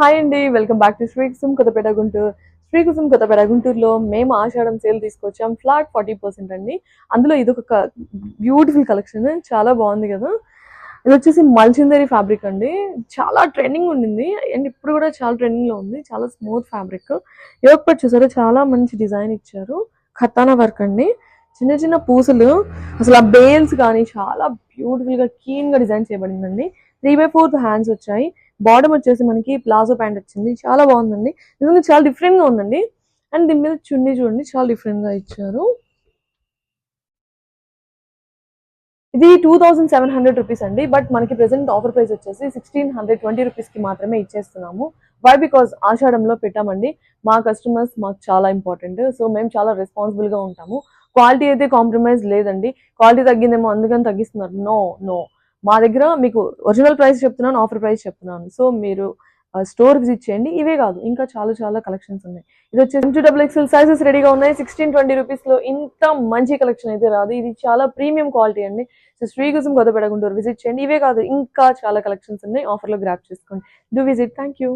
Hi అండి, welcome back to Srikusum Kothapet Guntur. Srikusum Kothapet గుంటూరులో మేము ఆషాఢం సేల్ తీసుకొచ్చాం. ఫ్లాట్ 40% అండి. అందులో ఇదొక బ్యూటిఫుల్ కలెక్షన్, చాలా బాగుంది కదా. ఇది వచ్చేసి మల్చిందరి ఫ్యాబ్రిక్ అండి. చాలా ట్రెండింగ్ ఉండింది అండ్ ఇప్పుడు కూడా చాలా ట్రెండింగ్ లో ఉంది. చాలా స్మూత్ ఫ్యాబ్రిక్. యోక్ పట్ చూసారు, చాలా మంచి డిజైన్ ఇచ్చారు. ఖతానా వర్క్ అండి. చిన్న చిన్న పూసలు, అసలు ఆ బేల్స్ కానీ చాలా బ్యూటిఫుల్ గా కీన్ గా డిజైన్ చేయబడిందండి. 3/4 హ్యాండ్స్ వచ్చాయి. బాటమ్ వచ్చేసి మనకి ప్లాజో ప్యాంట్ వచ్చింది. చాలా బాగుందండి, నిజంగా చాలా డిఫరెంట్ గా ఉందండి. అండ్ దీని మీద చున్నీ చూడండి, చాలా డిఫరెంట్ గా ఇచ్చారు. ఇది 2700 రూపీస్ అండి. బట్ మనకి ప్రెసెంట్ ఆఫర్ ప్రైస్ వచ్చేసి 1620 రూపీస్ కి మాత్రమే ఇచ్చేస్తున్నాము. వై బికాస్ ఆషాఢంలో పెట్టామండి. మా కస్టమర్స్ మాకు చాలా ఇంపార్టెంట్, సో మేము చాలా రెస్పాన్సిబుల్ గా ఉంటాము. క్వాలిటీ అయితే కాంప్రమైజ్ లేదండి. క్వాలిటీ తగ్గిందేమో అందుకని తగ్గిస్తున్నారు, నో నో. మా దగ్గర మీకు ఒరిజినల్ ప్రైస్ చెప్తున్నాను, ఆఫర్ ప్రైస్ చెప్తున్నాను. సో మీరు స్టోర్ విజిట్ చేయండి. ఇవే కాదు, ఇంకా చాలా చాలా కలెక్షన్స్ ఉన్నాయి. ఇది వచ్చేసి XXL సైజెస్ రెడీగా ఉన్నాయి. 1620 రూపీస్ లో ఇంత మంచి కలెక్షన్ అయితే రాదు. ఇది చాలా ప్రీమియం క్వాలిటీ అండి. సో శ్రీకుసుమ్ కొత్తపేట గుంటూరు విజిట్ చేయండి. ఇవే కాదు, ఇంకా చాలా కలెక్షన్స్ ఉన్నాయి. ఆఫర్లో గ్రాప్ చేసుకోండి. Do visit. Thank you.